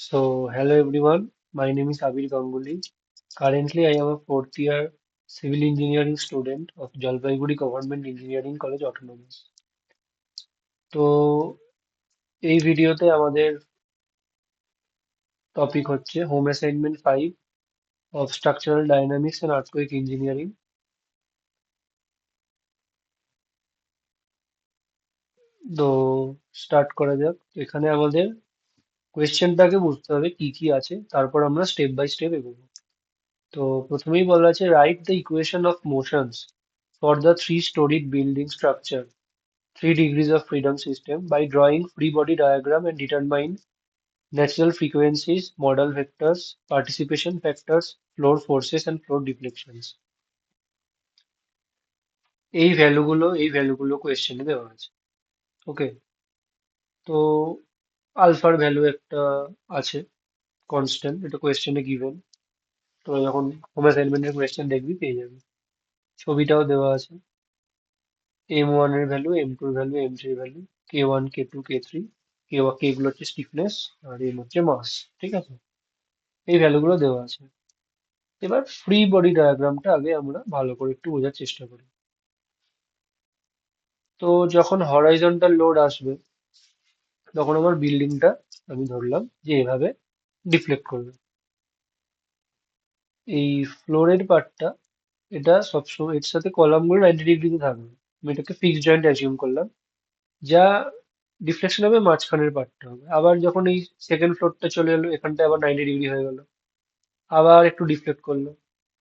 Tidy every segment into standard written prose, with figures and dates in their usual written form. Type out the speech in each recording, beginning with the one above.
Hello everyone. My name is Abir Ganguly. Currently, I am a fourth year civil engineering student of Jalpaiguri Government Engineering College Autonomous. তো এই ভিডিওতে আমাদের topic হচ্ছে home assignment 5 of structural dynamics and earthquake engineering. তো start করা যাক। এখানে আমাদের কোয়েশ্চেনটাকে বুঝতে হবে কি কি আছে, তারপর আমরা স্টেপ বাই স্টেপ এগোবো। তো প্রথমেই বলা আছে write the equation of motions for the three storied building structure three degrees of freedom system by drawing free body diagram and determine natural frequencies, modal vectors, participation factors, floor forces and floor deflections. এই ভ্যালুগুলো কোয়েশ্চেনে দেওয়া আছে। ওকে, তো আলফার value একটা আছে constant, এটা কোয়েশ্চেনে given. তো যখন হোম অ্যাসাইনমেন্টের কোয়েশ্চেন দেখবি পেয়ে যাবি। ছবিটাও দেওয়া আছে। M1 এর ভ্যালু, M2 এর ভ্যালু, M3 এর ভ্যালু, K1, K2, K3, কে গুলো হচ্ছে স্টিফনেস আর এম হচ্ছে মাস। ঠিক আছে, এই ভ্যালুগুলো দেওয়া আছে। এবার ফ্রি বডি ডায়াগ্রামটা আগে আমরা ভালো করে একটু বোঝার চেষ্টা করি। তো যখন হরাইজন্টাল লোড আসবে তখন আমার বিল্ডিংটা আমি ধরলাম যে এভাবে ডিফ্লেক্ট করবে। এই ফ্লোরের পার্টটা, এটা সবসময় এর সাথে কলামগুলো 90 ডিগ্রিতে থাকবে। আমি এটাকে ফিক্সড জয়েন্ট অ্যাজিউম করলাম। যা ডিফ্লেকশন হবে মাঝখানের পার্টটা হবে। আবার যখন এই সেকেন্ড ফ্লোরটা চলে এলো, এখানটা আবার 90 ডিগ্রি হয়ে গেল, আবার একটু ডিফ্লেক্ট করলো,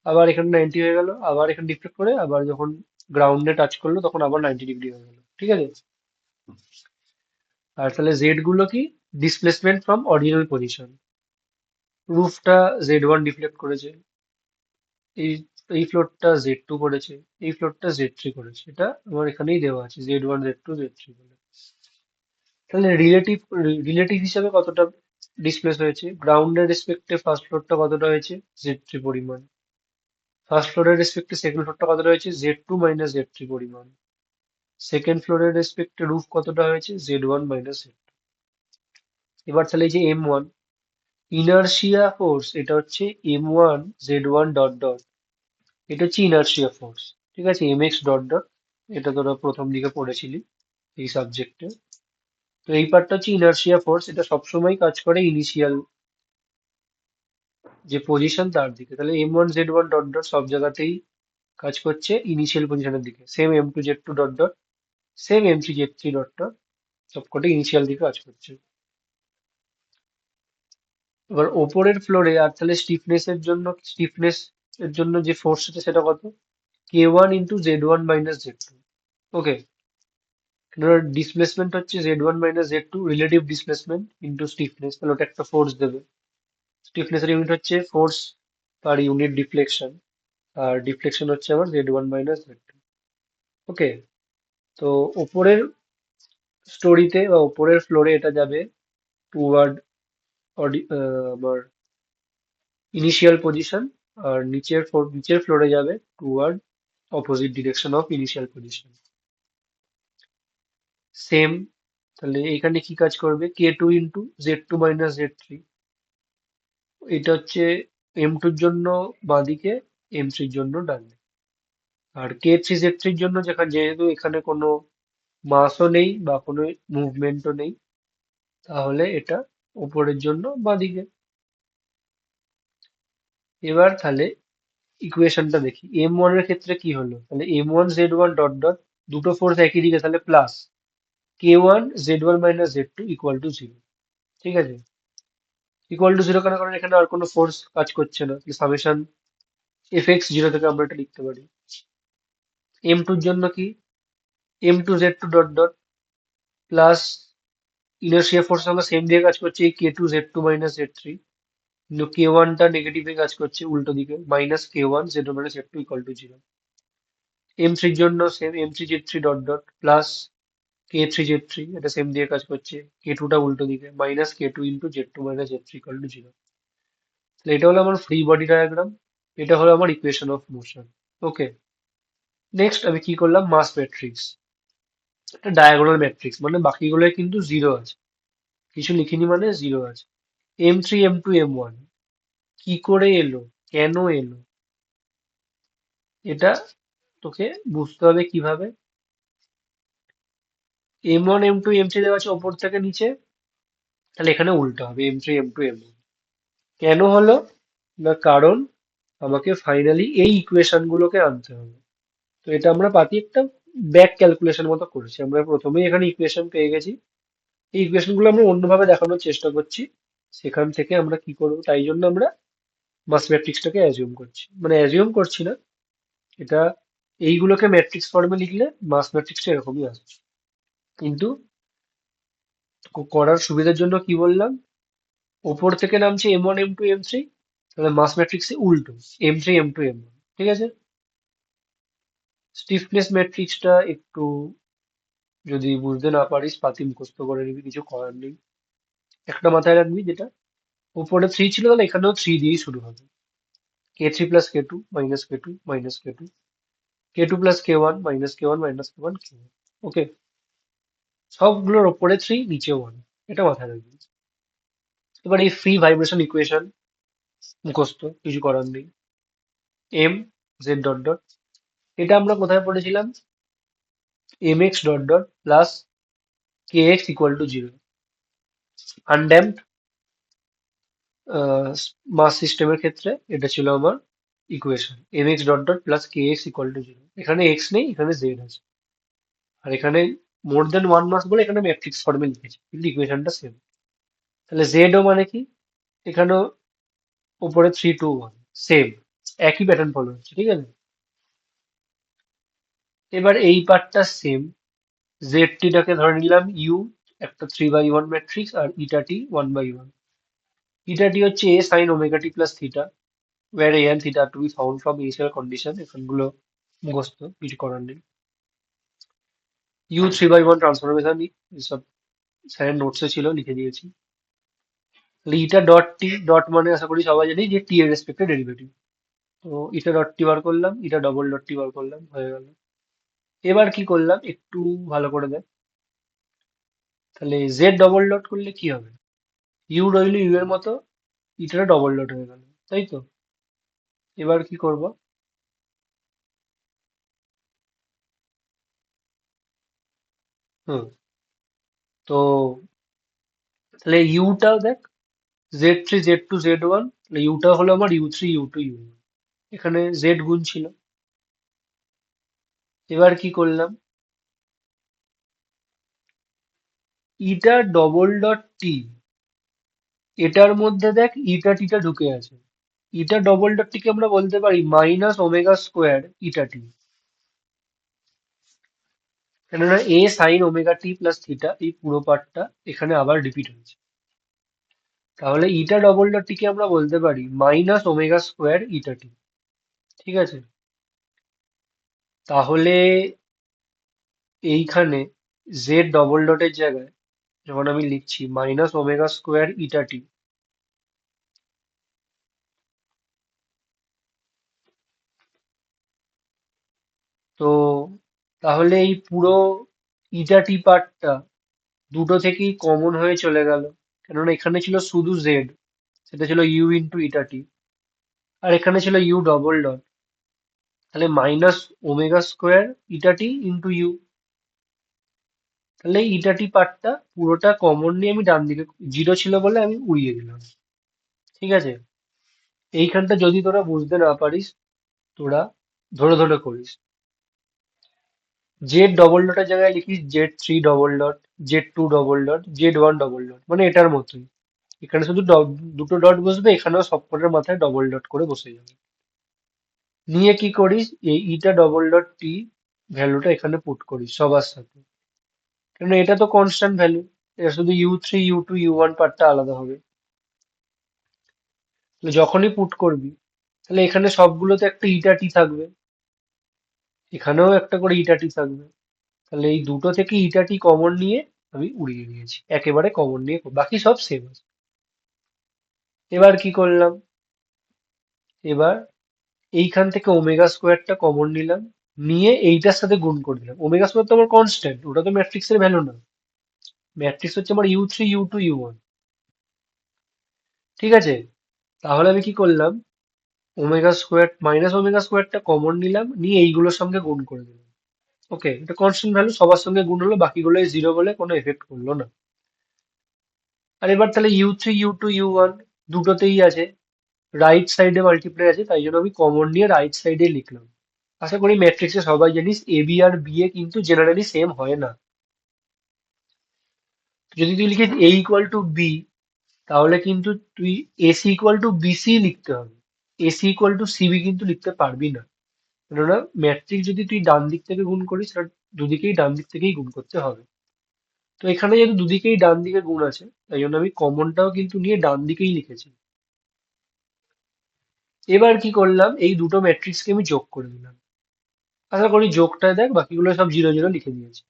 আবার এখানে 90 হয়ে গেল, আবার এখানে ডিফ্লেক্ট করে আবার যখন গ্রাউন্ডে টাচ করলো তখন আবার 90 ডিগ্রি হয়ে গেল। ঠিক আছে, আর তাহলে জেড গুলো কি? Displacement from original position. রুফটা Z1 ডিফ্লেক্ট করেছে, এই এই ফ্লোরটা Z2 করেছে, এই ফ্লোরটা Z3 করেছে। এটা আমার এখানেই দেওয়া আছে Z1, Z2, Z3 বলে। তাহলে রিলেটিভ হিসাবে কতটা ডিসপ্লেস হয়েছে? গ্রাউন্ডের রেসপেক্টে ফার্স্ট ফ্লোরটা কতটা হয়েছে? Z3 পরিমাণ। ফার্স্ট ফ্লোরের রেসপেক্টে সেকেন্ড ফ্লোরটা কতটা হয়েছে? Z2 মাইনাস Z3 পরিমাণ। সেকেন্ড ফ্লোরের রেসপেক্টে রুফ কতটা হয়েছে? Z1 minus Z2। এবার তাহলে এই যে M1 ইনারশিয়া ফোর্স, এটা হচ্ছে M1 Z1 ডট ডট, এটা হচ্ছে ইনারশিয়া ফোর্স। ঠিক আছে, MX ডট ডট, এটা তোরা প্রথম দিকে পড়েছিলি এই সাবজেক্টে। তো এই পার্টটা হচ্ছে ইনারশিয়া ফোর্স, এটা সবসময় কাজ করে ইনিশিয়াল যে পজিশন তার দিকে। তাহলে M1 Z1 ডট ডট সব জায়গাতেই কাজ করছে ইনিশিয়াল পজিশনের দিকে। Same M2 Z2 dot dot, same M3 Z3 dot dot, সবকটা ইনিশিয়াল দিকে কাজ করছে। এবার ওপরের ফ্লোরে আর তাহলে স্টিফনেস এর জন্য যে ফোর্স আছে সেটা কত? K1 × Z1 minus Z2। ওকে, ডিসপ্লেসমেন্ট হচ্ছে Z1 minus Z2, relative displacement into stiffness, তাহলে ওটা একটা ফোর্স দেবে। স্টিফনেসের ইউনিট হচ্ছে ফোর্স পার ইউনিট ডিফ্লেকশন, আর ডিফ্লেকশন হচ্ছে আমার Z1 মাইনাস Z2। ওকে, তো ওপরের স্টোরিতে বা ওপরের ফ্লোরে এটা যাবে টুয়ার্ড আমার ইনিশিয়াল পজিশন, আর নিচের ফ্লোরে যাবে toward opposite direction of initial position. Same, তাহলে এখানে কি কাজ করবে? K2 × Z2 মাইনাস Z3, এটা হচ্ছে M2 এর জন্য বাঁদিকে, M3 এর জন্য ডানে। আর K3 Z3 এর জন্য যেহেতু এখানে কোনো মাসও নেই বা কোনো মুভমেন্টও নেই, তাহলে এটা উপরের জন্য বাঁদিকে। এবার তাহলে ইকুয়েশনটা দেখি। M1 এর ক্ষেত্রে কি হলো? তাহলে M1 Z1 ডট ডট, দুটো ফোর্স একই দিকে, তাহলে plus K1 Z1 minus Z2 equal to 0। ঠিক আছে, ইকুয়াল টু 0 কেন? কারণ এখানে আর কোনো ফোর্স কাজ করছে না। সামেশন Fx 0 থেকে আমরা এটা লিখতে পারি। M2 এর জন্য কি? M2Z2 dot dot plus inertia force আমরা সেম দিকে কাজ করছে, এই K2Z2 মাইনাস Z3, কিন্তু K1টা নেগেটিভে কাজ করছে উল্টো দিকে, minus K1Z1 minus Z2 equal to 0। M3 এর জন্য same M3Z3 dot dot plus K3Z3, এটা সেম দিয়ে কাজ করছে, K2টা উল্টো দিকে, minus K2 × Z2 minus Z3 equal to 0। তাহলে এটা হলো আমার ফ্রি বডি ডায়াগ্রাম, এটা হলো আমার equation of motion. Okay, next আমি কি করলাম? মাস ম্যাট্রিক্স, একটা ডায়াগোনাল ম্যাট্রিক্স, মানে বাকিগুলোয় কিন্তু জিরো আছে, কিছু লিখিনি মানে জিরো আছে। M3 M2 M1 কি করে এলো, কেন এলো, এটা তোকে বুঝতে হবে কিভাবে। M1 M2 M3 দেওয়া আছে ওপর থেকে নিচে, তাহলে এখানে উল্টো হবে M3 M2 M1। কেন হলো না, কারণ আমাকে ফাইনালি এই ইকুয়েশন গুলোকে আনতে হবে। তো এটা আমরা পাতি একটা ব্যাক ক্যালকুলেশন মতো করেছি, আমরা প্রথমেই এখানে ইকুয়েশন পেয়ে গেছি। এই ইকুয়েশন গুলো আমরা অন্যভাবে দেখানোর চেষ্টা করছি, সেখান থেকে আমরা কি করবো, তাই জন্য আমরা মাস ম্যাট্রিক্সটাকে অ্যাজিউম করছি, মানে অ্যাজিউম করছি না, এটা এইগুলোকে ম্যাট্রিক্স ফর্মে লিখলে মাস ম্যাট্রিক্সটা এরকমই আসবে। কিন্তু করার সুবিধার জন্য কি বললাম, ওপর থেকে নামছে M1 M2 M3, তাহলে মাস ম্যাট্রিক্সে উল্টো M3 M2 M1। ঠিক আছে, স্টিফনেস ম্যাট্রিক্সটা একটু যদি বুঝতে না পারিস পাতি মুখস্থ করে নিবি, কিছু করার নেই। একটা মাথায় রাখবি, যেটা উপরে 3 ছিল তাহলে এখানেও 3 দিয়েই শুরু হবে। K3 plus K2 minus K2 minus K2 K2 plus K1 minus K1 ওকে, সবগুলোর ওপরে 3 নিচে 1, এটা মাথায় রাখবি। এবার এই ফ্রি ভাইব্রেশন ইকুয়েশন মুখস্থ, কিছু করার নেই। এম জেড ডট ডট, এটা আমরা কোথায় পড়েছিলাম, mx dot dot plus kx equal to 0, undamped mass সিস্টেমের ক্ষেত্রে এটা ছিল আমার equation, mx dot dot plus kx equal to 0। এখানে x নেই, এখানে z আছে, আর এখানে মোর দেন ওয়ান মাস বলে এখানে ম্যাট্রিক্স ফর্মে লিখেছি, কিন্তু ইকুয়েশনটা সেম। তাহলে জেড ও মানে কি, এখানেও উপরে 3 2 1, সেম, একই প্যাটার্ন ফলো হচ্ছে, ঠিক আছে। এবার এই পার্টটা সেম, জেড টিটাকে ধরে নিলাম ইউ, একটা 3/1 ম্যাট্রিক্স, আর ইটা টি 1/1। ইটা টি হচ্ছে a sin omega t plus theta, where a and theta are to be found from initial condition, এখানগুলো মুখস্থ, কিছু করার নেই। U3/1 ট্রান্সফরমেশন, এসব স্যারের নোটসে ছিল, লিখে দিয়েছি। তাহলে ইটা ডট টি, ডট মানে আশা করি সবাই জানি যে টি এর রেসপেক্টে ডেরিভেটিভ। তো ইটা ডট টি বার করলাম, ইটা ডবল ডট টি বার করলাম, হয়ে গেল। এবার কি করলাম একটু ভালো করে দেখ, তাহলে জেড ডবল ডট করলে কি হবে, ইউ রইল ইউ এর মতো, ইটা ডবল ডট হয়ে গেল, তাই তো। এবার কি করব, হুম, তো তাহলে ইউটা দেখ, Z3 Z2 Z1, তাহলে ইউটা হলো আমার U3 U2 U1, এখানে জেড গুণ ছিল। এবার কি করলাম, ইটা ডবল ডট টি, এটার মধ্যে দেখ ইটা টিটা ঢুকে আছে, ইটা ডবল ডট টিকে আমরা বলতে পারি মাইনাস ওমেগা স্কোয়ার ইটা টি, কেননা এ sine omega t plus theta এই পুরো পার্টটা এখানে আবার রিপিট হয়েছে। তাহলে ইটা ডবল ডট টিকে আমরা বলতে পারি মাইনাস ওমেগা স্কোয়ার ইটা টি, ঠিক আছে। তাহলে এইখানে জেড ডবল ডটের জায়গায় যখন আমি লিখছি মাইনাস ওমেগা স্কোয়ার ইটা টি, তো তাহলে এই পুরো ইটা টি পার্টটা দুটো থেকেই কমন হয়ে চলে গেল, কেননা এখানে ছিল শুধু জেড, সেটা ছিল ইউ ইন্টু ইটা টি, আর এখানে ছিল ইউ ডবল ডট, তাহলে minus omega square eta t into u. তাহলে ইটা টি পার্টটা পুরোটা কমন নিয়ে আমি ডান দিকে, জিরো ছিল বলে আমি উড়িয়ে দিলাম, ঠিক আছে। এইখানটা যদি তোরা বুঝতে না পারিস, তোরা ধরে ধরে করিস, জেড ডবল ডটের জায়গায় লিখিস Z3 double dot, Z2 double dot, Z1 double dot, মানে এটার মতোই। এখানে শুধু দুটো ডট বসবে, এখানেও সবকটার মাথায় ডবল ডট করে বসে যাবে। নিয়ে কি করিস, এই ইটা ডবল ডট টি ভ্যালুটা এখানে পুট করিস সবার সাথে, কারণ এটা তো কনস্ট্যান্ট ভ্যালু, এটা শুধু U3 U2 U1 পার্টটা আলাদা হবে। তো যখনই পুট করবি, তাহলে এখানে সবগুলোতে একটা ইটা টি থাকবে, এখানেও একটা করে ইটা টি থাকবে, তাহলে এই দুটো থেকে ইটা টি কমন নিয়ে আমি উড়িয়ে দিয়েছি, একেবারে কমন নিয়ে বাকি সব সেম আছে। এবার কি করলাম, এবার এইখান থেকে ওমেগা স্কোয়ারটা কমন নিলাম, নিয়ে এইটার সাথে গুণ করে দিলাম। ওমেগা স্কোয়ার তো আমার কনস্ট্যান্ট, ওটা তো ম্যাট্রিক্সের ভ্যালু না, ম্যাট্রিক্স হচ্ছে আমার U3 U2 U1। ঠিক আছে, তাহলে আমি কি করলাম, ওমেগা স্কোয়ার মাইনাস ওমেগা স্কোয়ারটা কমন নিলাম, নিয়ে এইগুলোর সঙ্গে গুণ করে দিলাম। ওকে, এটা কনস্ট্যান্ট ভ্যালু, সবার সঙ্গে গুণ হলো, বাকিগুলো জিরো বলে কোনো এফেক্ট করলো না। আর এবার তাহলে ইউ3 ইউ2 ইউ1 দুটোতেই আছে, রাইট সাইডে মাল্টিপ্লাই আছে, তাই জন্য আমি কমন নিয়ে রাইট সাইডে লিখলাম। আশা করি ম্যাট্রিক্সে সবাই জানিস A B R B A কিন্তু জেনারেলি সেম হয় না। যদি তুই লিখিস এ ইকুয়াল টু বি, তাহলে কিন্তু তুই এসি ইকুয়াল টু বিসি লিখতে হবে, এসি ইকুয়াল টু সিবি কিন্তু লিখতে পারবি না। কেননা ম্যাট্রিক্স যদি তুই ডান দিক থেকে গুণ করিস, তাহলে দুদিকেই ডান দিক থেকেই গুণ করতে হবে। তো এখানে যেহেতু দুদিকেই ডান দিকে গুণ আছে, তাই জন্য আমি কমনটাও কিন্তু নিয়ে ডান দিকেই লিখেছি। এবার কি করলাম, এই দুটো ম্যাট্রিক্সকে আমি যোগ করে দিলাম। আশা করি যোগটা দেখ, বাকিগুলো সব জিরো জিরো লিখে দিয়েছি।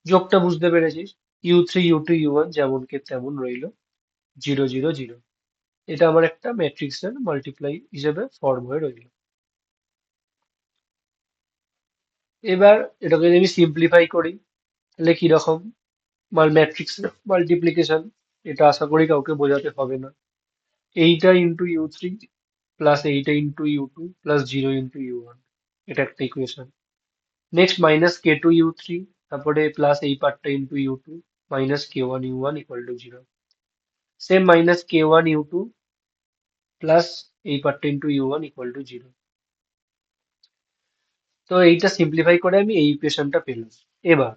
যোগটা বুঝতে পেরেছিস, ইউ3 ইউ2 ইউ1 যেমন কে তেমন রইলো, 0 0 0। এটা আমার একটা ম্যাট্রিক্সের মাল্টিপ্লাই হিসেবে ফর্ম হয়ে রইলো। এবার এটাকে যদি আমি সিম্পলিফাই করি, তাহলে কিরকম ম্যাট্রিক্স মাল্টিপ্লিকেশন, এটা আশা করি কাউকে বোঝাতে হবে না। এইটা ইন্টু ইউ3 প্লাস এইটা ইন্টু ইউ2 প্লাস 0 ইন্টু ইউ1, এটা একটা ইকুয়েশন। নেক্সট মাইনাস k2 ইউ3, তারপরে প্লাস এই পার্টটা into U two minus k1 U one equal to 0। Same minus k1 U two plus এই পার্টটা ইন্টু ইউ1 ইকুয়াল টু 0। তো এইটা সিম্পলিফাই করে আমি এই ইকুয়েশনটা পেলাম। এবার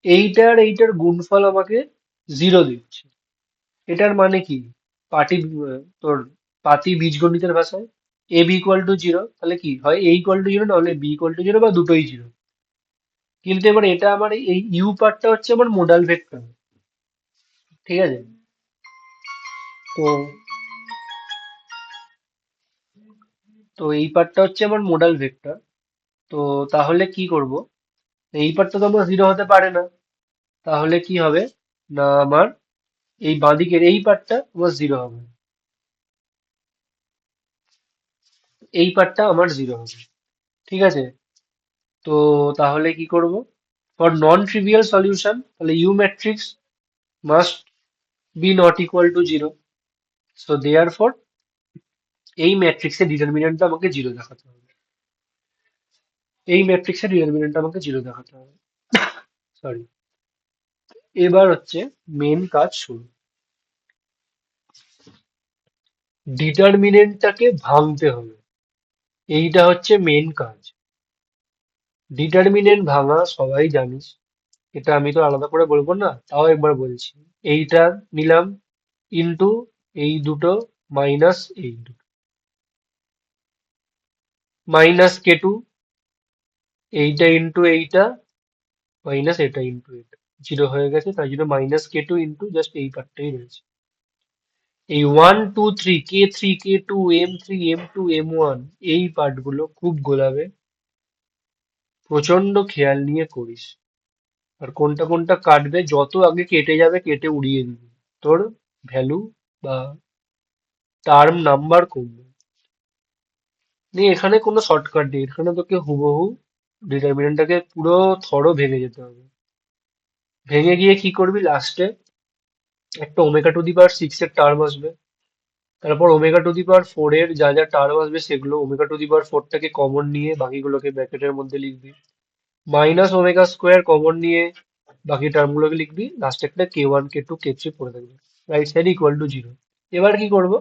এইটার এইটার গুণফল আমাকে জিরো দিচ্ছে। এটার মানে কি, পাটি তোর পাতি বীজগণিতের ভাষায় A B equal to zero, তাহলে কি হয়, এ ইকুয়াল টু জিরো, নাহলে বি ইকুয়াল টু জিরো, বা দুটোই জিরো। কিন্তু এবার এটা আমার এই ইউ পার্টটা হচ্ছে আমার মোডাল ভেক্টর। ঠিক আছে, তো তো এই পার্টটা হচ্ছে আমার মোডাল ভেক্টর। তো তাহলে কি করব, এই পার্টটা তো আমার জিরো হতে পারে না, তাহলে কি হবে না, আমার এই বাঁদিকের এই পার্টটা আমার জিরো হবে, এই পার্টটা আমার জিরো হবে। ঠিক আছে, তো তাহলে কি করব, ফর নন ট্রিভিয়াল সলিউশন তাহলে u matrix must be not equal to zero. So therefore এই ম্যাট্রিক্সের ডিটারমিনেন্টটা আমাকে জিরো দেখাতে হবে, এই ম্যাট্রিক্সের ডিটারমিনেন্টটা আমাকে জিরো দেখাতে হবে। সরি, এবার হচ্ছে মেন কাজ শুরু, ডিটারমিনেন্টটাকে ভাঙতে হবে, এইটা হচ্ছে মেন কাজ। ডিটারমিনেন্ট ভাঙা সবাই জানিস, এটা আমি তো আলাদা করে বলবো না, তাও একবার বলছি। এইটা নিলাম ইন্টু এই দুটো মাইনাস এই দুটো, মাইনাস k2, এইটা ইন্টু এইটা মাইনাস এটা ইন্টু এটা, জিরো হয়ে গেছে, তাই জন্য মাইনাস k2 ইন্টু জাস্ট এই পার্টটাই রয়েছে। এই 1 2 3 k3 k2 m3 m2 m1 এই পার্টগুলো খুব গোলাবে, প্রচন্ড খেয়াল নিয়ে করিস। আর কোনটা কোনটা কাটবে, যত আগে কেটে যাবে কেটে উড়িয়ে দিবি, তোর ভ্যালু বা টার্ম নাম্বার কমবে। নেই এখানে কোনো শর্টকাট নেই, এখানে তোকে হুবহু ডিটারমিনেন্টটাকে পুরো থরো ভেঙে যেতে হবে। ভেঙে গিয়ে কি করবি, লাস্টে একটা ওমেগা টু দি পাওয়ার 6 এর টার্ম আসবে, তারপর ওমেগা টু দি পাওয়ার 4 এর যা যা টার্ম আসবে সেগুলো ওমেগা টু দি পাওয়ার 4টাকে কমন নিয়ে বাকিগুলোকে ব্র্যাকেটের মধ্যে লিখবি, মাইনাস ওমেগা স্কোয়ার কমন নিয়ে বাকি টার্মগুলোকে লিখবি, লাস্টে একটা k1 k2 k3 পড়ে থাকবে, right side equal to zero. এবার কি করব,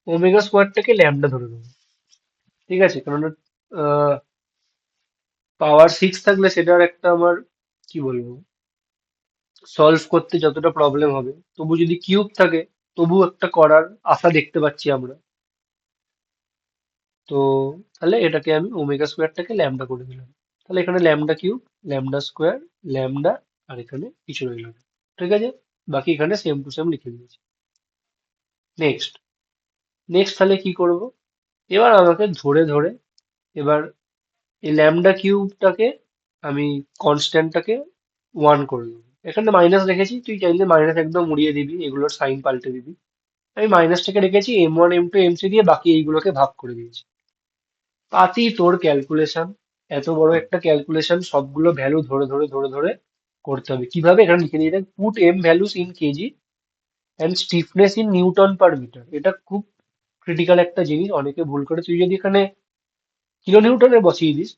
ওমেগা স্কোয়ারটাকে ল্যামডা ধরে নেবো। ঠিক আছে, কারণ পাওয়ার 6 থাকলে সেটার একটা আমার কি বলবো, সলভ করতে যতটা প্রবলেম হবে, তবু যদি কিউব থাকে তবু একটা করার আশা দেখতে পাচ্ছি আমরা। তো তাহলে এটাকে আমি ওমেগা স্কোয়ারটাকে ল্যামডা করে দিলাম, তাহলে এখানে lambda cube, lambda square, lambda, আর এখানে কিছু রইল না। ঠিক আছে, বাকি এখানে সেম টু সেম লিখে দিয়েছি। নেক্সট, নেক্সট তাহলে কি করব, এবার আমাকে ধরে ধরে এবার এই ল্যামডা কিউবটাকে আমি কনস্ট্যান্টটাকে 1 করে দেবো। এখানে মাইনাস রেখেছি, তুই চাইলে মাইনাস একদম উড়িয়ে দিবি, এগুলোর সাইন পাল্টে দিবি। আমি মাইনাসটাকে রেখেছি, m1 m2 m3 দিয়ে বাকি এইগুলোকে ভাগ করে দিয়েছি। পাতি তোর ক্যালকুলেশন, এত বড় একটা ক্যালকুলেশন সবগুলো ভ্যালু ধরে ধরে ধরে ধরে করতে হবে কিভাবে, এখানে লিখে দিয়ে দেখ, put m values in kg and stiffness in newton per metre. এটা খুব ক্রিটিক্যাল একটা জিনিস, অনেকে ভুল করে। তুই যদি এখানে কিলো নিউটনে বসিয়ে দিস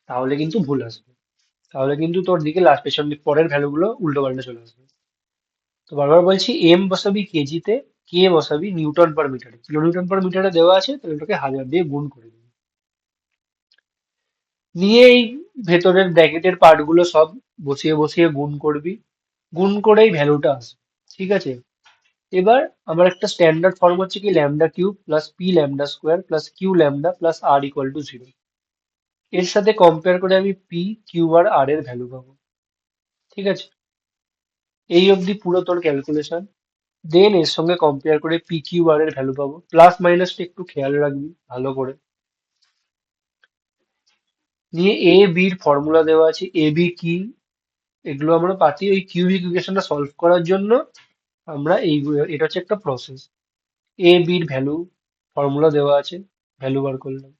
তাহলে কিন্তু ভুল আসবে, তাহলে কিন্তু তোর দিকে লাস্ট পেছন দিক পরের ভ্যালুগুলো উল্টো পাল্টা চলে আসবে। তো বারবার বলছি, এম বসাবি কেজিতে, কে বসাবি নিউটন পার মিটারে। কিলো নিউটন পার মিটারে দেওয়া আছে, তাহলে ওটাকে 1000 দিয়ে গুণ করে দিবি। নিয়ে এই ভেতরের ব্র্যাকেটের পার্ট গুলো সব বসিয়ে বসিয়ে গুণ করবি, গুণ করেই ভ্যালুটা আসবে। ঠিক আছে। এবার আমার একটা স্ট্যান্ডার্ড ফর্ম হচ্ছে কি, lambda cube plus p lambda square plus q lambda plus r equal to 0। এর সাথে কম্পেয়ার করে আমি পি, কিউ আর আর এর ভ্যালু পাবো। ঠিক আছে। এই অবধি পুরো তোর ক্যালকুলেশন। দেন এর সঙ্গে কম্পেয়ার করে পি কিউ আর এর ভ্যালু পাবো। প্লাস মাইনাসটা একটু খেয়াল রাখবি ভালো করে। নিয়ে এ বির ফর্মুলা দেওয়া আছে, এ বি কি, এগুলো আমরা পাচ্ছি ওই কিউবিক ইকুয়েশনটা সলভ করার জন্য। আমরা এই, এটা হচ্ছে একটা প্রসেস। এ বির ভ্যালু ফর্মুলা দেওয়া আছে, ভ্যালু বার করলাম।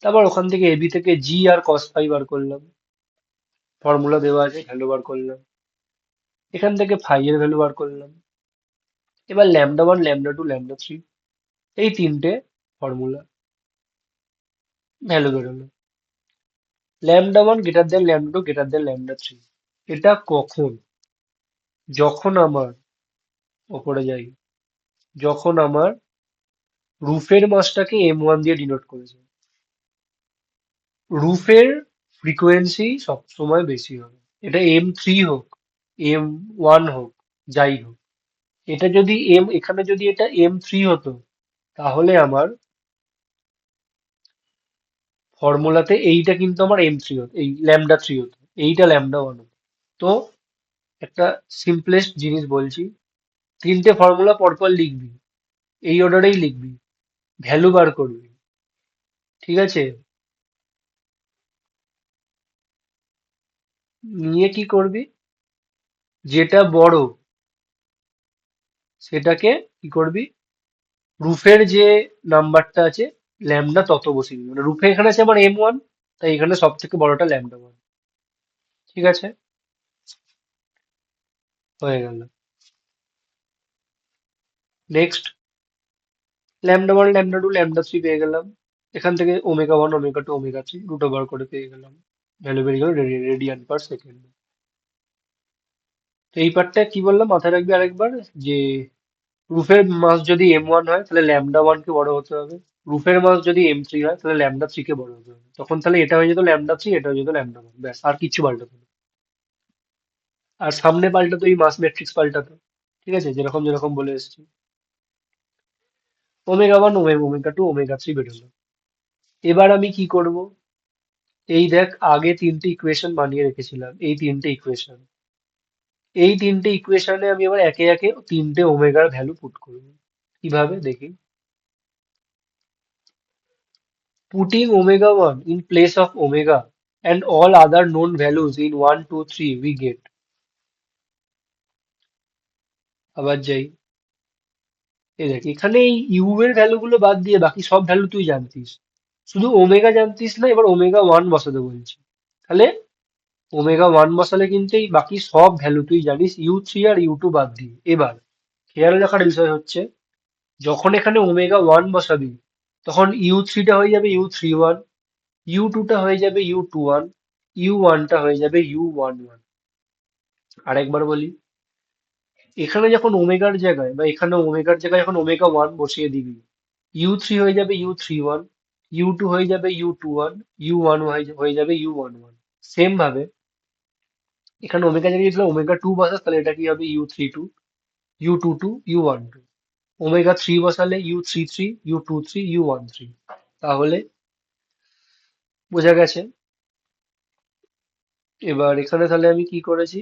তারপর ওখান থেকে এবি থেকে জি আর কস ফাই বার করলাম, ফর্মুলা দেওয়া আছে, ভ্যালু বার করলাম। এখান থেকে ফাই এর ভ্যালু বার করলাম। এবার lambda one, lambda two, lambda three, এই তিনটে ফর্মুলা, ভ্যালু বেরোলো। Lambda one greater than lambda two greater than lambda three. এটা কখন? যখন আমার, ওপরে যাই, যখন আমার রুফের মাসটাকে M1 দিয়ে ডিনোট করেছে। রুফের ফ্রিকোয়েন্সি সবসময় বেশি হবে। এটা M3 হোক, M1 হোক, যাই হোক। এটা যদি এখানে যদি এটা M3 হতো, তাহলে আমার ফর্মুলাতে এইটা কিন্তু আমার M3 হতো, এই ল্যামডা থ্রি হতো, এইটা ল্যামডা ওয়ান হতো। তো একটা সিম্পলেস্ট জিনিস বলছি, তিনটে ফর্মুলা পরপর লিখবি, এই অর্ডারেই লিখবি, ভ্যালু বার করবি। ঠিক আছে। নিয়ে কি করবি, যেটা বড় সেটাকে কি করবি, রুফের যে নাম্বারটা আছে ল্যামডা তত বসিয়ে দিবি। মানে রুফে এখানে আছে আমার M1, তাই এখানে সব থেকে বড়টা ল্যামডা ওয়ান। ঠিক আছে, হয়ে গেল। Next, lambda one, lambda two, lambda three পেয়ে গেলাম। এখান থেকে omega one, omega two, omega three root over করে পেয়ে গেলাম। ভ্যালু বেরিয়ে গেল রেডিয়ান পার সেকেন্ড। তো এই পার্টটা কি বললাম মাথায় রাখবি আরেকবার, যে রুফের মাস যদি M1 হয় তাহলে ল্যামডা ওয়ান কে বড় হতে হবে। রুফের মাস যদি M3 হয় তাহলে ল্যামডা থ্রি কে বড় হতে হবে। তখন তাহলে এটা হয়ে যেত ল্যামডা থ্রি, এটা হয়ে যেত ল্যামডা ওয়ান, ব্যাস আর কিছু পাল্টাতো না। আর সামনে পাল্টাতো এই মাস ম্যাট্রিক্স পাল্টাতো। ঠিক আছে, যেরকম যেরকম বলে এসেছি। Omega one, omega two, omega three বেরোলো। এবার আমি কি করব, এই দেখ আগে তিনটে ইকুয়েশন বানিয়ে রেখেছিলাম, এই তিনটে ইকুয়েশন, এই তিনটে ইকুয়েশনে আমি আবার একে একে তিনটে ওমেগার ভ্যালু পুট করব। কিভাবে দেখি। Putting omega 1 in place of omega and all other known values in 1, 2, 3 we get, আবার যাই, এই দেখ এখানে এই ইউ এর ভ্যালু গুলো বাদ দিয়ে বাকি সব ভ্যালু তুই জানতিস, শুধু ওমেগা জানতিস না। এবার ওমেগা ওয়ান বসাতে বলছি, তাহলে ওমেগা ওয়ান বসালে কিন্তু এই বাকি সব ভ্যালু তুই জানিস, ইউ থ্রি আর ইউ টু বাদ দিয়ে। এবার খেয়াল রাখার বিষয় হচ্ছে, যখন এখানে ওমেগা ওয়ান বসাবি তখন ইউ থ্রিটা হয়ে যাবে ইউ থ্রি ওয়ান, ইউ টুটা হয়ে যাবে ইউ টু ওয়ান, ইউ ওয়ানটা হয়ে যাবে ইউ ওয়ান ওয়ান। আরেকবার বলি, এখানে যখন ওমেগার জায়গায় বা এখানে ওমেগার জায়গায় যখন ওমেগা ওয়ান বসিয়ে দিবি, ইউ থ্রি হয়ে যাবে u three one, u two হয়ে যাবে u two one, u one হয়ে যাবে ইউ ওয়ান ওয়ান। সেম ভাবে এখানে ওমেগা জায়গায় যদি ওমেগা টু বসাস তাহলে এটা কি হবে, U three two, U two two, U one two. Omega three বসালে U three three, U two three, U one three. তাহলে বোঝা গেছে। এবার এখানে তাহলে আমি কি করেছি,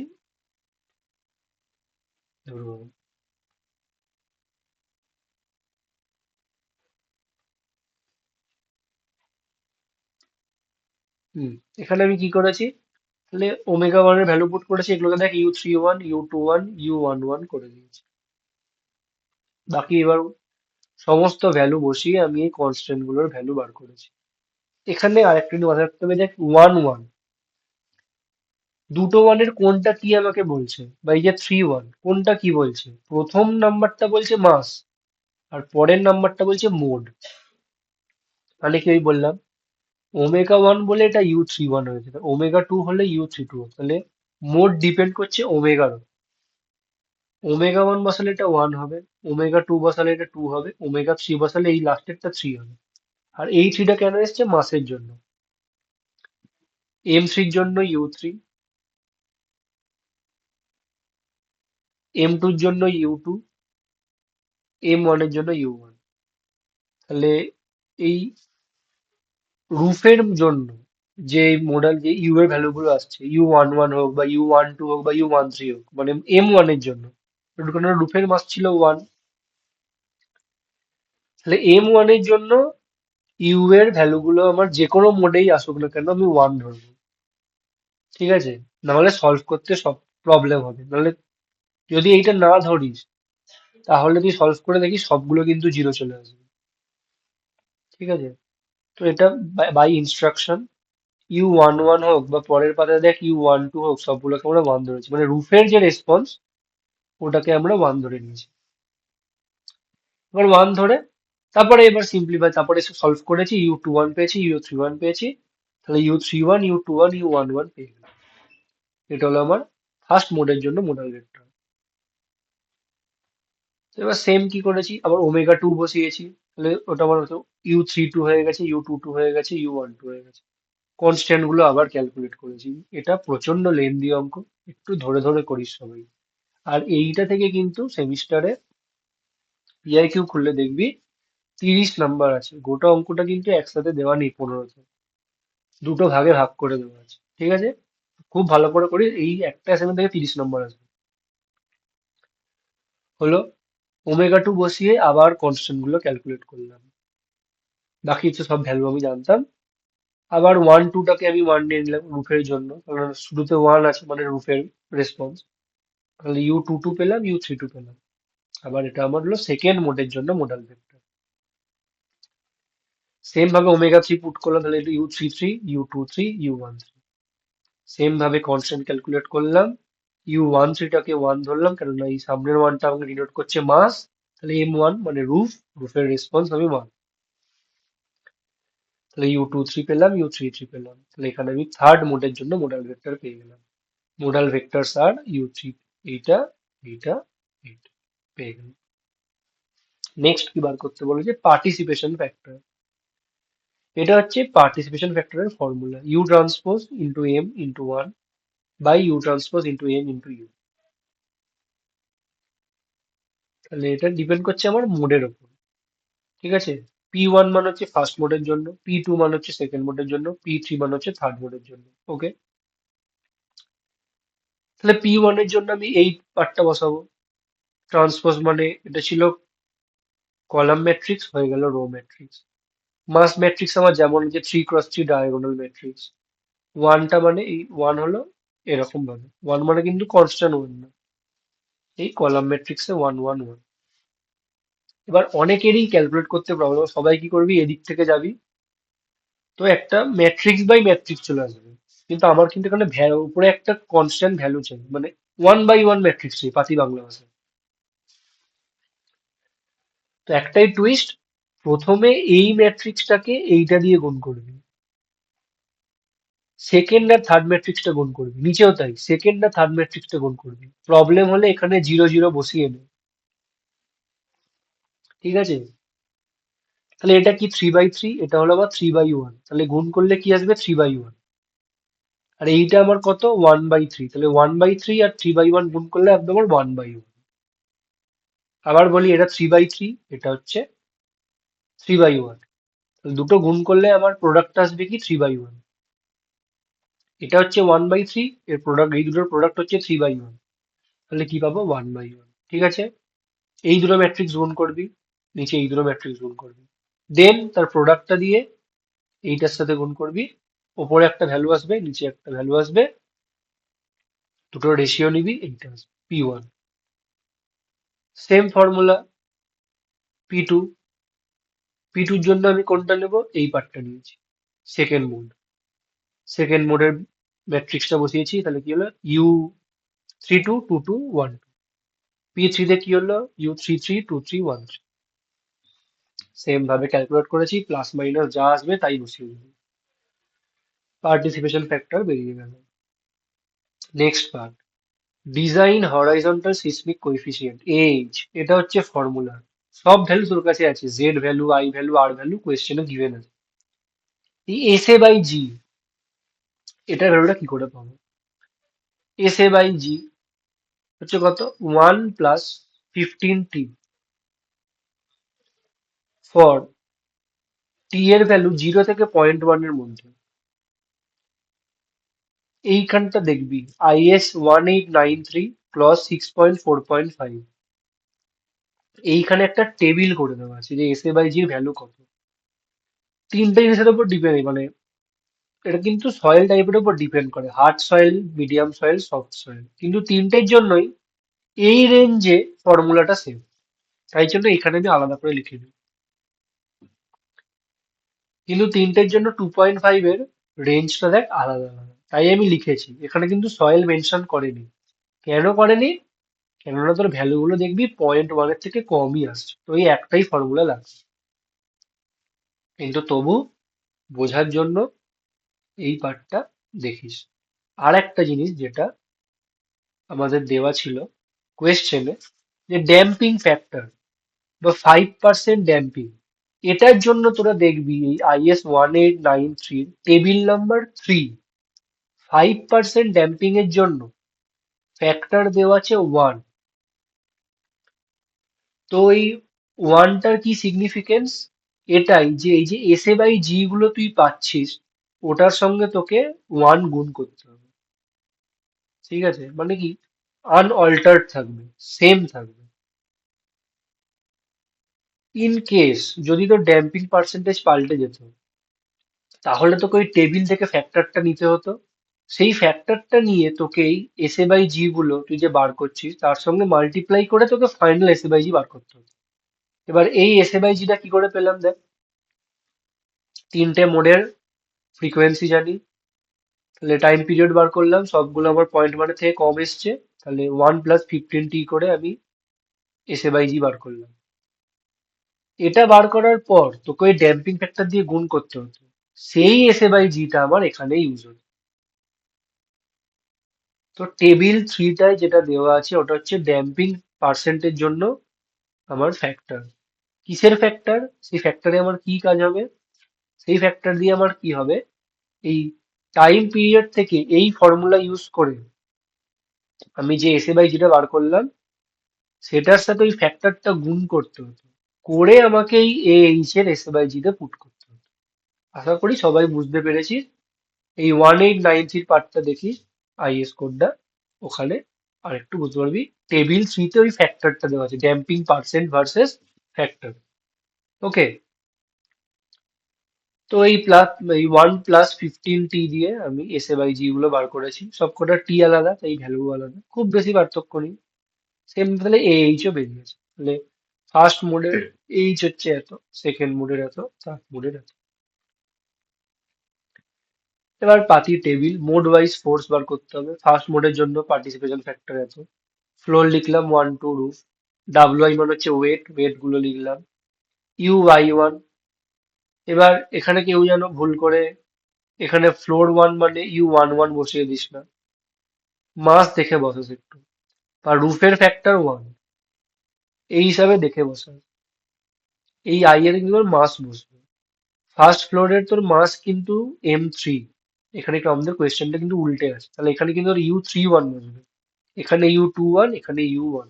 হুম, এখানে আমি কি করেছি, তাহলে ওমেগা ওয়ান এর ভ্যালু পুট করেছি, এগুলোকে দেখ u three one, u two one, u one one করে দিয়েছি। বাকি এবার সমস্ত ভ্যালু বসিয়ে আমি এই কনস্ট্যান্ট গুলোর ভ্যালু বার করেছি। এখানে আরেকটা জিনিস মাথায় রাখতে হবে, দেখ ওয়ান ওয়ান, দুটো ওয়ানের কোনটা কি আমাকে বলছে, বা এই যে 3 1 কোনটা কি বলছে? প্রথম নাম্বারটা বলছে মাস, আর পরের নাম্বারটা বলছে মোড। মানে কি আমি বললাম, ওমেগা 1 বলে এটা U31 হয়েছে, ওমেগা 2 হলে U32, তাহলে মোড ডিপেন্ড করছে ওমেগার উপর। ওমেগা 1 বসালে এটা 1 হবে, ওমেগা 2 বসালে এটা 2 হবে, ওমেগা 3 বসালে এই লাস্টেরটা 3 হবে। আর এই থ্রিটা কেন এসছে? মাসের জন্য। M3 জন্য U3, M2 জন্য U2, M1 জন্য U1। তাহলে এই রুফের জন্য যে মডেল, যে ইউ এর ভ্যালু গুলো আসছে, U11 হোক বা U12 হোক বা U13 হোক, মানে M1 জন্য রুফের মাস ছিল 1। তাহলে M1 জন্য ইউ এর ভ্যালু গুলো আমার যে কোনো মোডেই আসুক না কেন আমি 1 ধরবো। ঠিক আছে? নাহলে সলভ করতে সব প্রবলেম হবে। নাহলে যদি এইটা না ধরিস, তাহলে তুই সলভ করে দেখি সবগুলো কিন্তু জিরো চলে আসবে। ঠিক আছে? তো এটা বাই ইনস্ট্রাকশন, U11 হোক বা পরের পাতায় দেখ U12 হোক, সবগুলোকে আমরা 1 ধরেছি, মানে রুফের যে রেসপন্স ওটাকে আমরা 1 ধরে নিয়েছি। এবার 1 ধরে তারপরে এবার সিম্পলিফাই, তারপরে সলভ করেছি, U21 পেয়েছি, U31 পেয়েছি। তাহলে U31, U21, U11 পেয়ে গেলাম। এটা হলো আমার ফার্স্ট মোডের জন্য মোডাল ভেক্টর। এবার সেম কি করেছি, আবার ওমেগা 2 বসিয়েছি। তাহলে ওটা আমার হতো U32 হয়ে গেছে, U22 হয়ে গেছে, U12 হয়ে গেছে। কনস্ট্যান্ট গুলো আবার ক্যালকুলেট করেছি। এটা প্রচন্ড লেন্দি অঙ্ক, একটু ধরে ধরে করিস সবাই। আর এইটা থেকে কিন্তু সেমিস্টারে PIQ খুললে দেখবি 30 নাম্বার আছে। গোটা অঙ্কটা কিন্তু একসাথে দেওয়া নেই 15তে, দুটো ভাগে ভাগ করে দেওয়া আছে। ঠিক আছে? খুব ভালো করে করি, এই একটা অ্যাসাইনমেন্ট থেকে 30 নাম্বার আসবে। হলো, ওমেগা 2 বসিয়ে আবার কনস্ট্যান্ট গুলো ক্যালকুলেট করলাম। বাকি তো সব ভ্যালু আমি জানতাম। আবার 1 2টাকে আমি 1 নিয়ে নিলাম রুফের জন্য, কারণ শুরুতে 1 আছে মানে রুফের রেসপন্স। তাহলে U22 পেলাম, U32 পেলাম। আবার এটা আমার হলো সেকেন্ড মোডের জন্য মোডাল ভেক্টর। সেম ভাবে ওমেগা 3 পুট করলাম, তাহলে এটা U33, U23, U13। সেম ভাবে কনস্ট্যান্ট ক্যালকুলেট করলাম, U13টাকে 1 ধরলাম, কেননা এই সামনের ওয়ানটা আমাকে ডিনোট করছে মাস। তাহলে M1 মানে রুফ, রুফের রেসপন্স আমি 1। তাহলে U23 পেলাম, U33 পেলাম। তাহলে এখানে আমি থার্ড মোডের জন্য মোডাল ভেক্টর পেয়ে গেলাম। মোডাল ভেক্টরস আর U3, এইটা, এইটা, এইটা পেয়ে গেলাম। নেক্সট কি বার করতে বলেছে? Participation factor. এটা হচ্ছে পার্টিসিপেশন ফ্যাক্টরের formula, u transpose into m into 1 by u transpose into m into u. তাহলে এটা ডিপেন্ড করছে আমার মোডের উপর। ঠিক আছে? P1 মানে হচ্ছে ফার্স্ট মোডের জন্য, P2 মানে হচ্ছে সেকেন্ড মোডের জন্য, P3 মানে হচ্ছে থার্ড মোডের জন্য। ওকে? তাহলে P1 এর জন্য আমি এই পার্টটা বসাবো। ট্রান্সপোজ মানে এটা ছিল কলাম ম্যাট্রিক্স, হয়ে গেল রো ম্যাট্রিক্স। মাস ম্যাট্রিক্স আমার যেমন হচ্ছে 3 × 3 ডায়াগোনাল ম্যাট্রিক্স। ওয়ানটা মানে এই ওয়ান হলো এরকম ভাবে, ওয়ান মানে কিন্তু কনস্ট্যান্ট ওয়ান না, এই কলাম ম্যাট্রিক্সে 1 1 1। এবার অনেকেরই ক্যালকুলেট করতে প্রবলেম, সবাই কি করবি, এদিক থেকে যাবি, তো একটা ম্যাট্রিক্স বাই ম্যাট্রিক্স চলে আসবে। কিন্তু আমার কিন্তু এখানে উপরে একটা কনস্ট্যান্ট ভ্যালু চাই, মানে 1 বাই 1 ম্যাট্রিক্স চাই পাতি বাংলা ভাষায়। তো একটাই টুইস্ট, প্রথমে এই ম্যাট্রিক্সটাকে এইটা দিয়ে গুণ করবি, সেকেন্ড আর থার্ড ম্যাট্রিক্সটা গুণ করবি, নিচেও তাই, সেকেন্ড আর থার্ড ম্যাট্রিক্সটা গুণ করবি। প্রবলেম হলে এখানে 0 0 বসিয়ে নে। ঠিক আছে? তাহলে এটা কি 3 বাই 3, এটা হলো আবার 3 বাই 1, তাহলে গুণ করলে কি আসবে? 3 বাই 1। আর এইটা আমার কত? 1 বাই 3, তাহলে 1 বাই 3 আর 3 বাই 1 গুণ করলে আসবে আমার 1 বাই 1। আবার বলি, এটা 3 বাই 3, এটা হচ্ছে 3 বাই 1, তাহলে দুটো গুণ করলে আমার প্রোডাক্ট আসবে কি? 3 বাই 1। এটা হচ্ছে 1 বাই 3, এর প্রোডাক্ট, এই দুটোর প্রোডাক্ট হচ্ছে 3 বাই 1, তাহলে কি পাবো? 1 বাই 1। ঠিক আছে? এই দুটো ম্যাট্রিক্স গুণ করবি, নিচে এই দুটো ম্যাট্রিক্স গুণ করবি, দেন তার প্রোডাক্টটা দিয়ে এইটার সাথে গুণ করবি। ওপরে একটা ভ্যালু আসবে, নিচে একটা ভ্যালু আসবে, দুটো রেশিও নিবি, এইটা আসবে P1। Same formula P2। P2 এর জন্য আমি কোনটা নেব? এই পার্টটা নিয়েছি, সেকেন্ড মোড। সেকেন্ড মোডের ম্যাট্রিক্সটা বসিয়েছি, তাহলে কি হলো, U322212। P3 তে কি হলো, U332313। সেম ভাবে ক্যালকুলেট করেছি, প্লাস মাইনাস যা আসবে তাই বসিয়ে দেবো। পার্টিসিপেশন ফ্যাক্টর বেরিয়ে গেল। Next part, design horizontal seismic coefficient, H. এটা হচ্ছে ফর্মুলা, সব ভ্যালু তোর কাছে আছে, Z value, I value, R value কোয়েশ্চেনে গিভেন আছে। এই এস এ বাই জি, এটার ভ্যালুটা কি করে পাবো? এস এ বাই জি হচ্ছে কত, 1 + 15t ফর টি এর ভ্যালু 0 থেকে 0.1 এর মধ্যে। এইখানটা দেখবি, IS 1893 ক্লজ 6.4.5, এইখানে একটা টেবিল করে দেওয়া আছে যে এস এ বাই জির ভ্যালু কত। তিনটে জিনিসের উপর ডিপেন্ড, মানে এটা কিন্তু সয়েল টাইপের উপর ডিপেন্ড করে, hard soil, medium soil, soft soil, কিন্তু তিনটের জন্যই এই রেঞ্জে ফর্মুলাটা সেম। তাই জন্য এখানে আমি আলাদা করে লিখে দিই, কিন্তু তিনটের জন্য 2.5 এর রেঞ্জটা দেখ আলাদা আলাদা, তাই আমি লিখেছি। এখানে কিন্তু সয়েল মেনশন করেনি। কেন করেনি? কেননা তোর ভ্যালু গুলো দেখবি 0.1 এর থেকে কমই আসছে, তো এই একটাই ফর্মুলা লাগছে। কিন্তু তবু বোঝার জন্য এই পার্টটা দেখিস। আর একটা জিনিস যেটা আমাদের দেওয়া ছিল কোয়েশ্চেনে, যে ড্যাম্পিং ফ্যাক্টর বা 5% ড্যাম্পিং, এটার জন্য তোরা দেখবি এই IS 1893 টেবিল নাম্বার 3, 5% ড্যাম্পিং এর জন্য ফ্যাক্টর দেওয়া আছে 1। তো এই ওয়ানটার কি সিগনিফিকেন্স? এটাই যে এই যে এস এ বাই জি গুলো তুই পাচ্ছিস, ওটার সঙ্গে তোকে 1 গুণ করতে হবে। ঠিক আছে, মানে কি, আনঅল্টার্ড থাকবে, সেম থাকবে। ইন কেস যদি তোর ড্যাম্পিং পার্সেন্টেজ পাল্টে যেত, তাহলে তোকে ওই টেবিল থেকে ফ্যাক্টরটা নিতে হতো। সেই ফ্যাক্টরটা নিয়ে তোকে এই এস এ বাই জি গুলো তুই যে বার করছিস তার সঙ্গে মাল্টিপ্লাই করে তোকে ফাইনাল এস এ বাই জি বার করতে হতো। এবার এই এস এ বাই জিটা কি করে পেলাম দেখ, তিনটে মোডের ফ্রিকোয়েন্সি জানি, তাহলে টাইম পিরিয়ড বার করলাম, সবগুলো আমার 0.1 থেকে কম এসছে, তাহলে 1 + 15t করে আমি এস এ বাই জি বার করলাম। এটা বার করার পর তোকে ওই ড্যাম্পিং ফ্যাক্টর দিয়ে গুণ করতে হতো, সেই এস এ বাই জিটা আমার এখানে ইউজ হতো। তো টেবিল থ্রিটায় যেটা দেওয়া আছে ওটা হচ্ছে ড্যাম্পিং পার্সেন্টের জন্য আমার ফ্যাক্টর। কিসের ফ্যাক্টর? সেই ফ্যাক্টরে আমার কি কাজ হবে? সেই ফ্যাক্টর দিয়ে আমার কি হবে, এই টাইম পিরিয়ড থেকে এই ফর্মুলা ইউজ করে আমি যে এস এ বাই জিটা বার করলাম সেটার সাথে ওই ফ্যাক্টরটা গুণ করতে হতো, করে আমাকে এই এইচ এর এস এ বাই জি তে পুট করতে হতো। আশা করি সবাই বুঝতে পেরেছিস। এই 1893 পার্টটা দেখি, আইএস কোডটা, ওখানে আর একটু বুঝতে পারবি। টেবিল থ্রিতে ওই ফ্যাক্টরটা দেওয়া আছে, ড্যাম্পিং পার্সেন্ট ভার্সেস ফ্যাক্টর। ওকে, তো এই প্লাস, এই 1 + 15t দিয়ে আমি এস এ বাই জি গুলো বার করেছি, সবকটা টি আলাদা তাই ভ্যালু আলাদা, খুব বেশি পার্থক্য নেই। সেম, তাহলে এইচও বেরিয়েছে। তাহলে ফার্স্ট মোডের এইচ হচ্ছে এত, সেকেন্ড মোডের এত, থার্ড মোডের এত। এবার পাতি টেবিল মোড ওয়াইজ ফোর্স বার করতে হবে। ফার্স্ট মোডের জন্য পার্টিসিপেশন ফ্যাক্টর এত, ফ্লোর লিখলাম 1 2 রুফ, ডাব্লু আই মানে হচ্ছে ওয়েট, ওয়েট গুলো লিখলাম, U I1। এবার এখানে কেউ যেন ভুল করে এখানে ফ্লোর 1 মানে U11 বসিয়ে দিস না, মাস দেখে বসাস একটু, আর রুফের ফ্যাক্টর 1 এই হিসাবে দেখে বসাস। এই আই এর কিন্তু মাস বসবে। ফার্স্ট ফ্লোরের তোর মাস কিন্তু M3, এখানে একটু আমাদের কোয়েশ্চেনটা কিন্তু উল্টে আছে, তাহলে এখানে কিন্তু তোর U31 বসবে, এখানে U21, এখানে U11।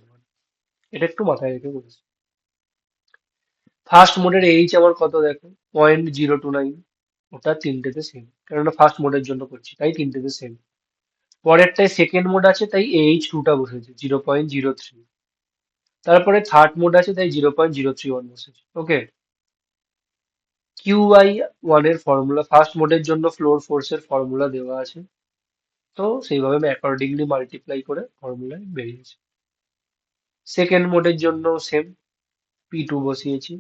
এটা একটু মাথায় রেখে বলিস। ফার্স্ট মোডের এইচ আমার কত দেখো, 0.029, ওটা তিনটেতে সেম, কেননা ফার্স্ট মোডের জন্য করছি তাই তিনটেতে সেম। পরেরটায় সেকেন্ড মোড আছে তাই এইচ 2টা বসেছে 0.03। তারপরে থার্ড মোড আছে তাই 0.031 বসেছে। ওকে, QI1 এর ফর্মুলা, ফার্স্ট মোডের জন্য ফ্লোর ফোর্সের ফর্মুলা দেওয়া আছে, তো সেইভাবে আমি অ্যাকর্ডিংলি মাল্টিপ্লাই করে ফর্মুলায় বেরিয়েছে। সেকেন্ড মোডের জন্য সেম, P2 বসিয়েছি।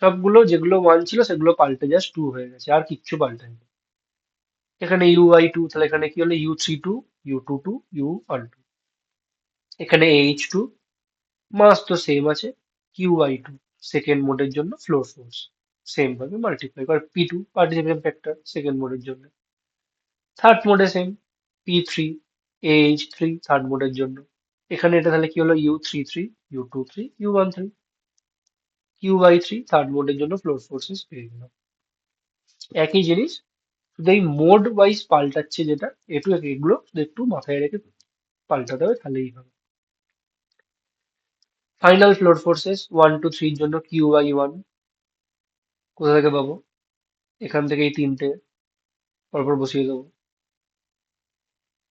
সবগুলো যেগুলো 1 ছিল সেগুলো পাল্টে জাস্ট 2 হয়ে গেছে, আর কিচ্ছু পাল্টায়নি। এখানে UI2, তাহলে এখানে কি হলো U32, U22, U12। এখানে AH2, মাস তো সেম আছে, QI2 সেকেন্ড মোডের জন্য ফ্লোর ফোর্স সেম ভাবে মাল্টিপ্লাই করে P2 পার্টিসিপেশন ফ্যাক্টর সেকেন্ড মোডের জন্য। থার্ড মোডে সেম, P3, AH3 থার্ড মোডের জন্য। এখানে এটা তাহলে কি হলো U33, U23, U13, QI3 third মোডের জন্য ফ্লোর ফোর্সেস পেয়ে গেলাম। একই জিনিস, শুধু এই মোড ওয়াইজ পাল্টাচ্ছে, যেটা এগুলো শুধু একটু মাথায় রেখে পাল্টাতে হবে, তাহলেই হবে। ফাইনাল ফ্লোর ফোর্সেস 1 to 3 জন্য QI1 কোথা থেকে পাবো? এখান থেকে এই তিনটে পরপর বসিয়ে দেবো।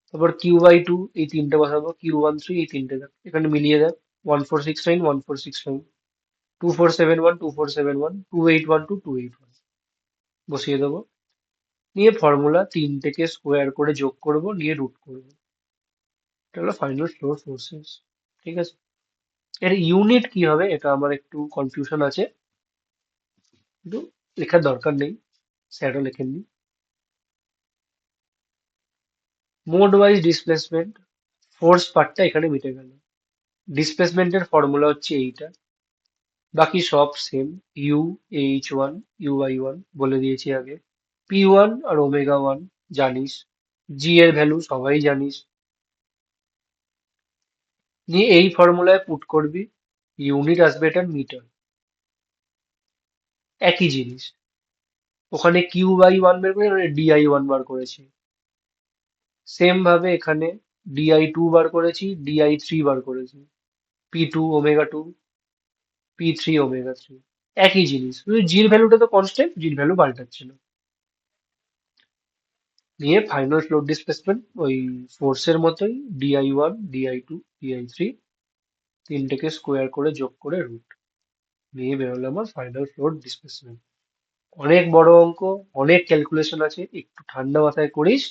তারপর QI2 এই তিনটে বসাবো, Q13 এই তিনটে দেখ এখানে মিলিয়ে দেখ, 1469, 1469, 2471, 2471, 2812, 281 বসিয়ে দেবো। নিয়ে ফর্মুলা তিনটেকে স্কোয়ার করে যোগ করব, নিয়ে রুট করবো। এটা হলো ফাইনাল ফ্লোর ফোর্সেস। ঠিক আছে, এর ইউনিট কি হবে এটা আমার একটু কনফিউশন আছে, কিন্তু লেখার দরকার নেই, স্যারও লেখেননি। মোড ওয়াইজ ডিসপ্লেসমেন্ট, ফোর্স পার্টটা এখানে মিটে গেল। ডিসপ্লেসমেন্টের ফর্মুলা হচ্ছে এইটা, বাকি সব সেম। UH1, UI1 বলে দিয়েছি আগে, P1 আর ওমেগা 1 জানিস, জি এর ভ্যালু সবাই জানিস। নিয়ে এই ফর্মুলায় পুট করবি, ইউনিট আসবে এটার মিটার। একই জিনিস, ওখানে QI1 বের করে এখানে DI1 বার করেছি, সেম ভাবে এখানে DI2 বার করেছি, DI3 বার করেছি, P2 ওমেগা 2, P3 ওমেগা 3, একই জিনিস, শুধু জির ভ্যালুটা তো কনস্ট্যান্ট, জির ভ্যালু পাল্টাচ্ছে না। নিয়ে ফাইনাল ফ্লোর ডিসপ্লেসমেন্ট ওই ফোর্সের মতোই, DI1, DI2, DI3 তিনটেকে স্কোয়ার করে যোগ করে রুট, নিয়ে বেরোলো আমার ফাইনাল ফ্লোর ডিসপ্লেসমেন্ট। অনেক বড় অঙ্ক, অনেক ক্যালকুলেশন আছে, একটু ঠান্ডা মাথায় করিস,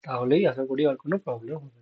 তাহলেই আশা করি আর কোনো প্রবলেম হবে না।